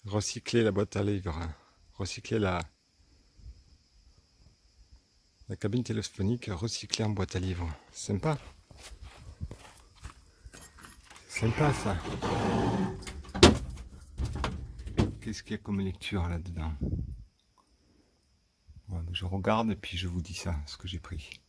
Recycler la boîte à livres. Recycler la cabine téléphonique recyclée en boîte à livres. Sympa. Sympa ça. Qu'est-ce qu'il y a comme lecture là-dedans? Ouais, je regarde et puis je vous dis ça, ce que j'ai pris.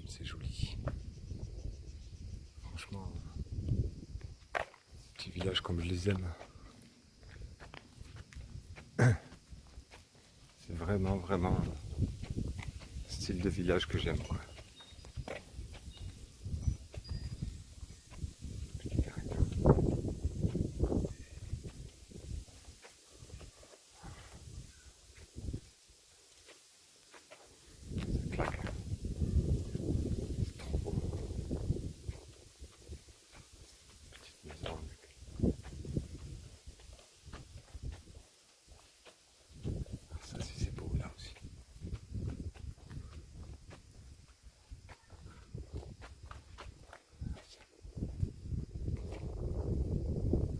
C'est joli. Franchement, petit village comme je les aime. C'est vraiment, vraiment le style de village que j'aime, quoi. Ça claque. C'est trop beau. Petite maison avec. Ah, ça, c'est beau là aussi.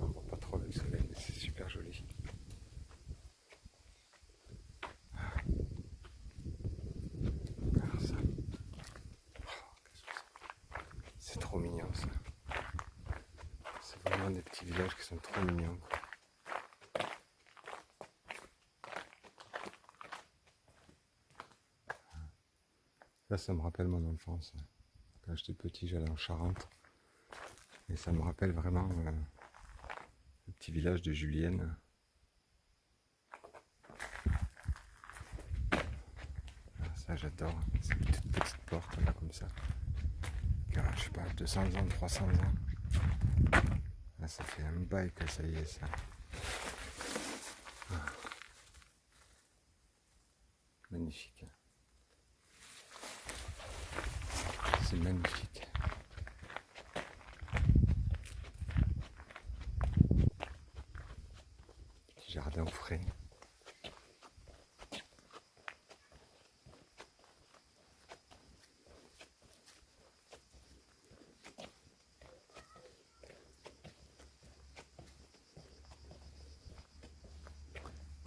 On voit pas trop le soleil, mais c'est super joli. Alors ça. C'est trop mignon ça. C'est vraiment des petits villages qui sont trop mignons. Là, ça me rappelle mon enfance. Quand j'étais petit, j'allais en Charente. Et ça me rappelle vraiment le petit village de Julienne. Ah, ça, j'adore. C'est une toute petite porte là, comme ça. Car, je sais pas, 200 ans, 300 ans. Là, ça fait un bail que ça y est, ça. Ah. Magnifique. C'est magnifique. Petit jardin au frais.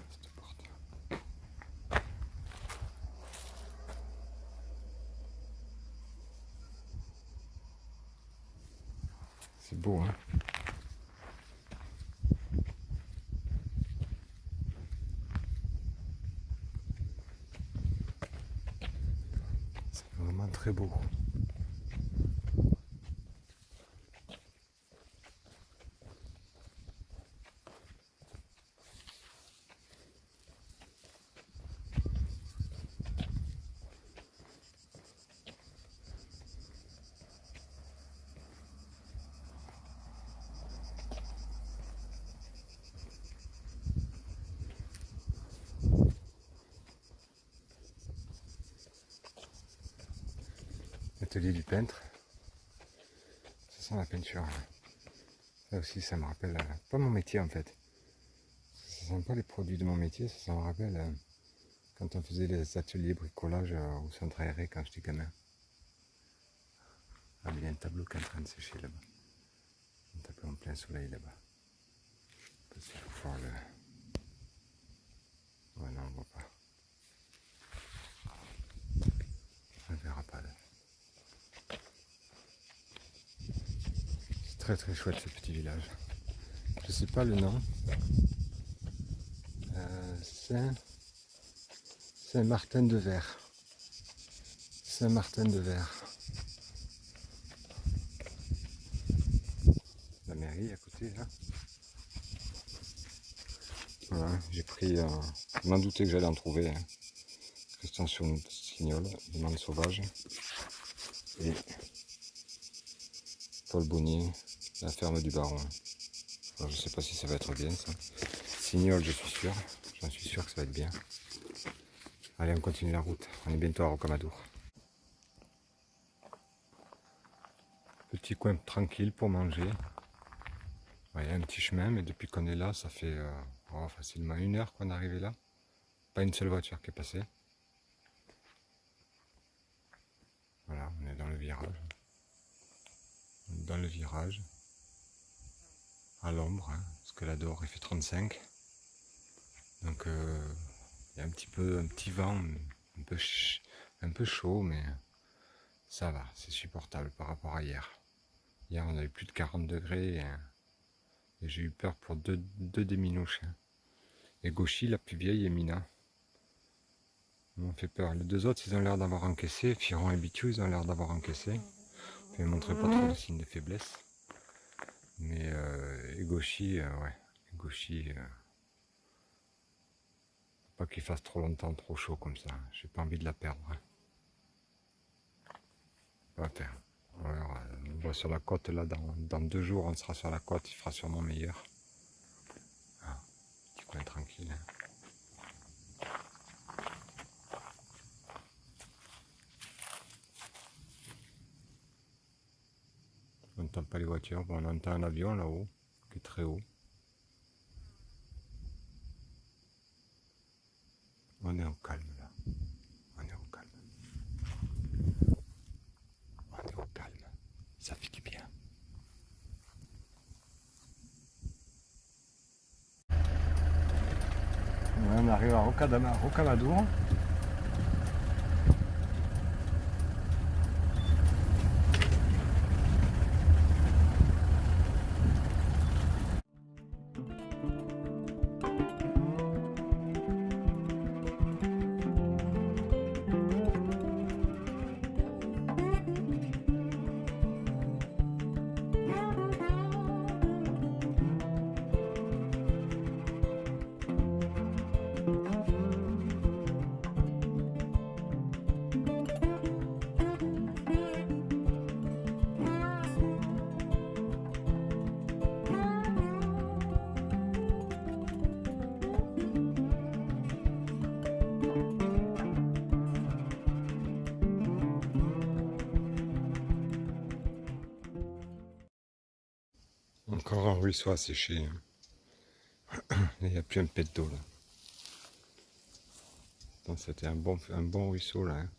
Cette porte. C'est beau, hein? C'est vraiment très beau. Atelier du peintre. Ça sent la peinture. Ça aussi, ça me rappelle pas mon métier en fait. Ça sent pas les produits de mon métier, ça me rappelle quand on faisait les ateliers bricolage au centre aéré quand j'étais gamin. Ah, mais il y a un tableau qui est en train de sécher là-bas. Un tableau en plein soleil là-bas. Parce qu'il faut voir le. Ouais, non, on voit pas. On ne verra pas là. C'est très très chouette ce petit village. Je sais pas le nom. Saint-Martin-de-Vert. Saint-Martin-de-Vert. La mairie à côté là. Voilà, j'ai pris, je m'en doutais que j'allais en trouver. Hein. Christian Signol, demande sauvage. Et Paul Bonnier, la ferme du Baron. Alors, je sais pas si ça va être bien ça. Signol, je suis sûr. J'en suis sûr que ça va être bien. Allez, on continue la route. On est bientôt à Rocamadour. Petit coin tranquille pour manger. Il y a un petit chemin, mais depuis qu'on est là, ça fait facilement 1 heure qu'on est arrivé là. Pas une seule voiture qui est passée. Voilà, on est dans le virage. Dans le virage. À l'ombre, hein, parce que là dehors il fait 35. Donc il y a un petit vent, un peu chaud, mais ça va, c'est supportable par rapport à hier. Hier on avait plus de 40 degrés et j'ai eu peur pour deux des minouches. Hein. Et Gauchy, la plus vieille, et Mina. Ils m'ont fait peur. Les deux autres, ils ont l'air d'avoir encaissé. Firon et Bitu, ils ont l'air d'avoir encaissé. Ils ne montraient pas trop de signes de faiblesse. Mais Gauchy, ouais. Gauchy, pas qu'il fasse trop longtemps, trop chaud comme ça. J'ai pas envie de la perdre. Hein. On va faire. Alors, on va sur la côte là, dans 2 jours, on sera sur la côte, il fera sûrement meilleur. Ah, petit coin tranquille. Hein. On n'entend pas les voitures, bon, on entend un avion là-haut, qui est très haut. On est au calme là. On est au calme. On est au calme. Ça fait du bien. On arrive à Rocamadour. Encore un ruisseau à sécher. Il n'y a plus un pet d'eau là. Donc c'était un bon ruisseau là. Hein.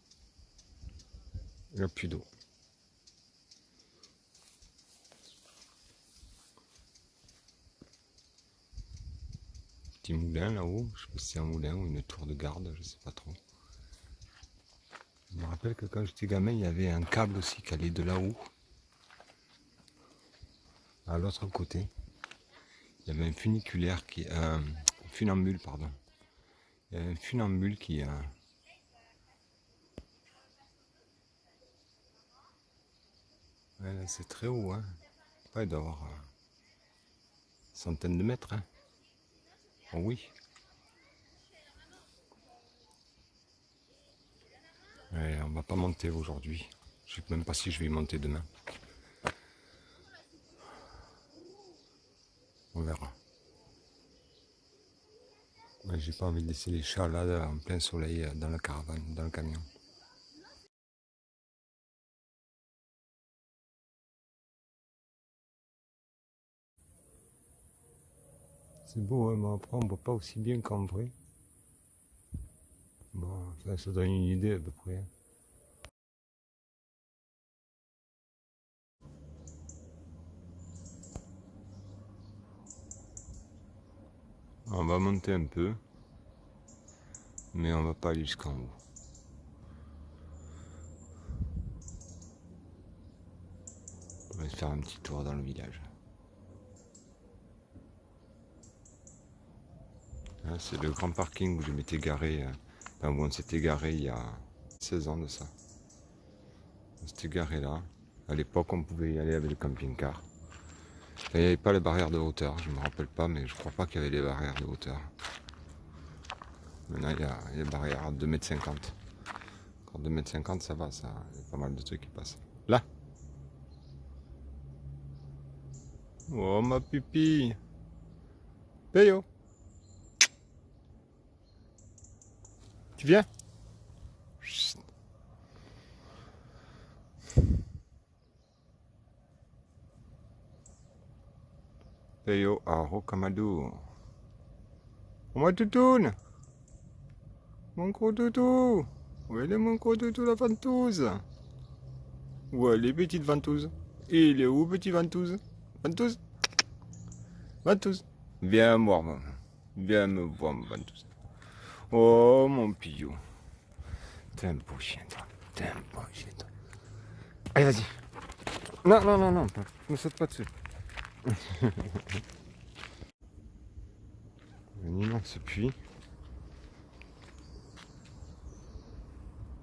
Il n'y a plus d'eau. Petit moulin là-haut. Je sais pas si c'est un moulin ou une tour de garde, je sais pas trop. Je me rappelle que quand j'étais gamin, il y avait un câble aussi qui allait de là-haut à l'autre côté. Il y avait un funiculaire un funambule, pardon. Il y avait un funambule qui ouais, c'est très haut, hein. Ouais, il doit avoir centaines de mètres, hein. Oh oui. Ouais, on va pas monter aujourd'hui. Je sais même pas si je vais y monter demain. On verra. Ouais, j'ai pas envie de laisser les chats là en plein soleil dans la caravane, dans le camion. C'est beau, hein, mais après on voit pas aussi bien qu'en vrai. Bon, ça donne une idée à peu près. On va monter un peu, mais on va pas aller jusqu'en haut. On va faire un petit tour dans le village. Là, c'est le grand parking où je m'étais garé, où on s'était garé il y a 16 ans de ça. On s'était garé là. À l'époque, on pouvait y aller avec le camping-car. Il n'y avait pas les barrières de hauteur, je ne me rappelle pas, mais je crois pas qu'il y avait les barrières de hauteur. Maintenant il y a les barrières à 2,50 m. Encore 2,50 m ça va, ça, il y a pas mal de trucs qui passent. Là. Oh ma pupille. Péyo. Tu viens? Chut. Péyo à Rocamadour. Oh ma toutoune. Mon gros toutou. Où est mon gros toutou la ventouse? Où est les petites ventouses? Il est où petit ventouse? Ventouse? Ventouse? Viens voir maman. Viens me voir ma ventouse. Oh mon pillou. T'es un beau chien toi. T'es un beau chien toi. Allez vas-y. Non, non, non, non. Ne saute pas dessus. Un immense puits.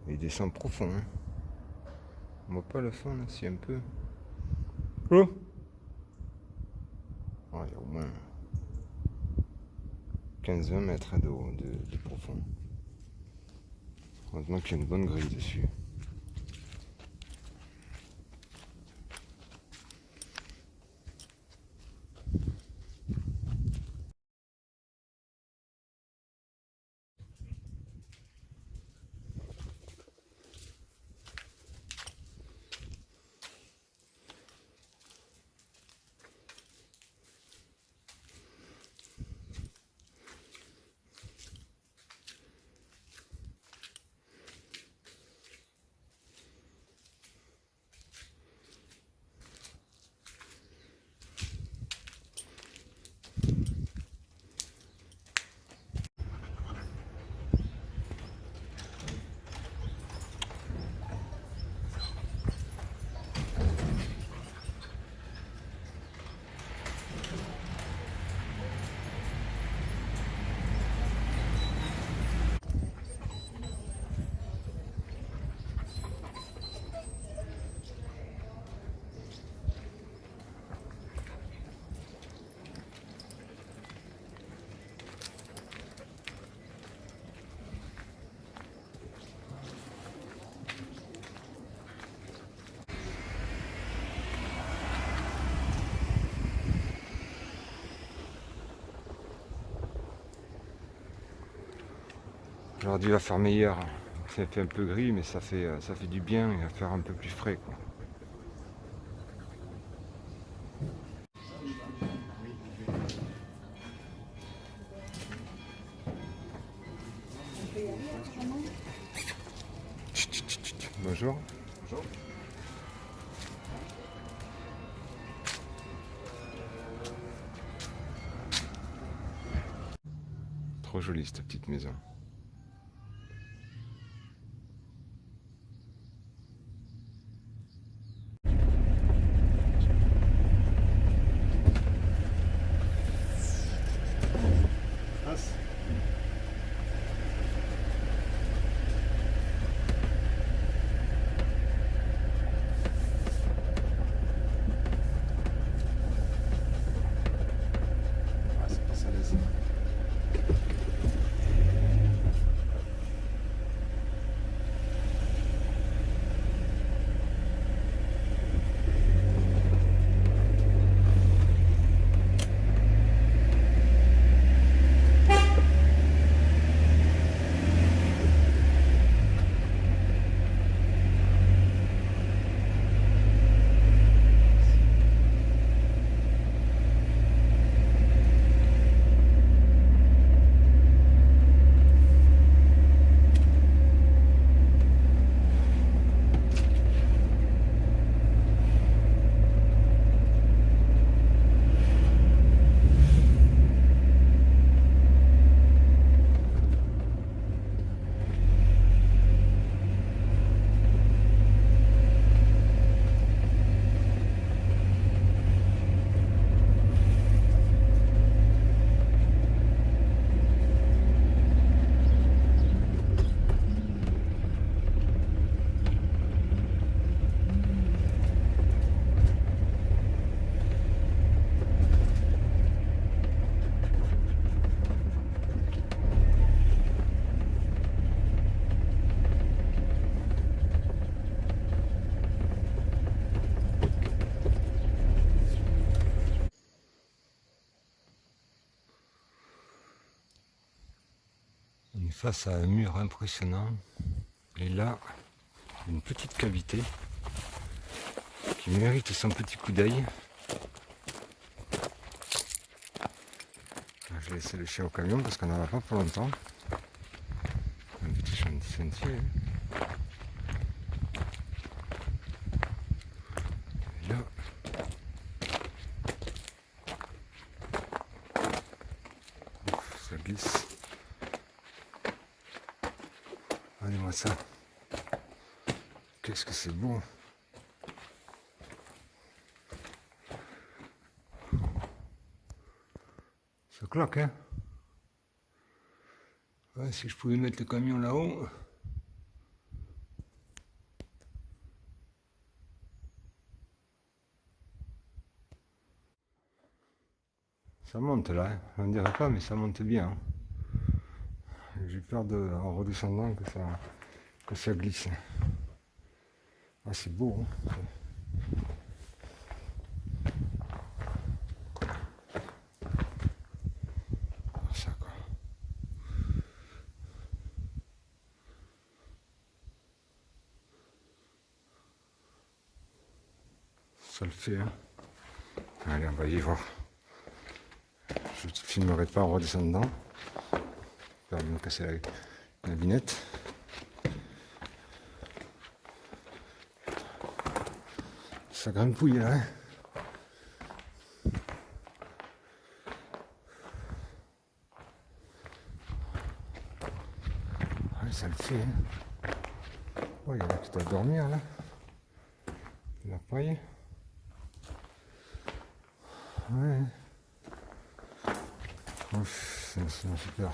Il descend profond. Hein. On voit pas le fond là, si un peu. Oh, il y a au moins 15-20 mètres de profond. Heureusement qu'il y a une bonne grille dessus. Aujourd'hui il va faire meilleur. Ça fait un peu gris mais ça fait du bien, il va faire un peu plus frais quoi. Bonjour. Bonjour. Trop jolie cette petite maison. face à un mur impressionnant. Et là, une petite cavité qui mérite son petit coup d'œil. Je vais laisser le chien au camion parce qu'on n'en a pas pour longtemps. Un petit sentier. Et là, ouf, ça glisse. Regardez-moi ça. Qu'est-ce que c'est beau. Ça claque, hein. Ouais, si je pouvais mettre le camion là-haut. Ça monte là, hein. On ne dirait pas, mais ça monte bien. Hein. J'ai peur en redescendant que ça glisse. Ah, c'est beau. Hein. Ça, quoi. Ça le fait. Hein. Allez, on va y voir. Je ne filmerai pas en redescendant. Je vais me casser la binette. Ça grimpouille là. Hein. Ouais, ça le fait. Hein. Oh, il y en a qui doivent dormir là. La paille. Ouais. Ouf, c'est super.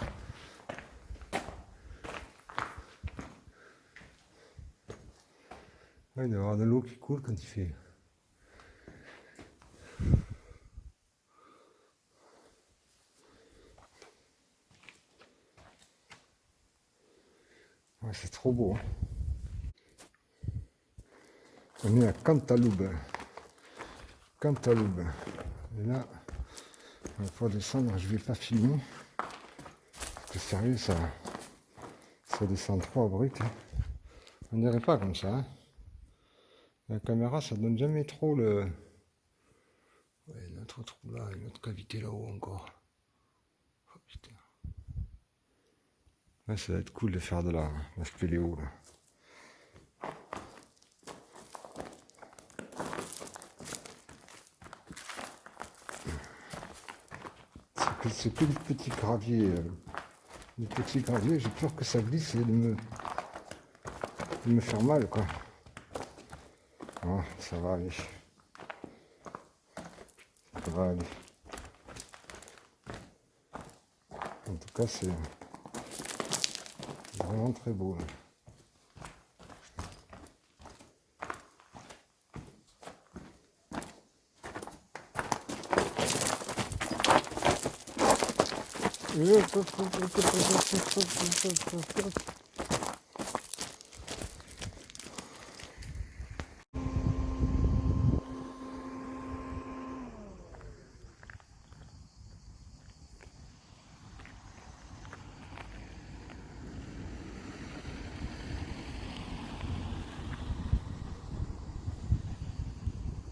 Ouais, il doit y avoir de l'eau qui coule quand il fait. Ouais, c'est trop beau. Hein. On est à Cantaloupe. Cantaloupe. Et là, on va pouvoir descendre. Je vais pas filmer. Parce que sérieux, ça descend trop abrupt. Hein. On dirait pas comme ça. Hein. La caméra, ça donne jamais trop le. Ouais, il y a un autre trou là, une autre cavité là-haut encore. Oh, putain. Ouais, ça va être cool de faire de la spéléo là. C'est que du petit gravier. Du petit gravier, j'ai peur que ça glisse et de me faire mal quoi. Oh, ça va aller. Ça va aller. En tout cas, c'est vraiment très beau. Là.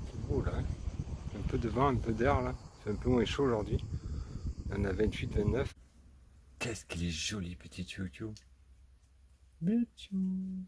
C'est beau là. Hein. Un peu de vent, un peu d'air là. C'est un peu moins chaud aujourd'hui. On a 28, 29. Qu'est-ce qu'il est joli, petit chouchou. Bichou.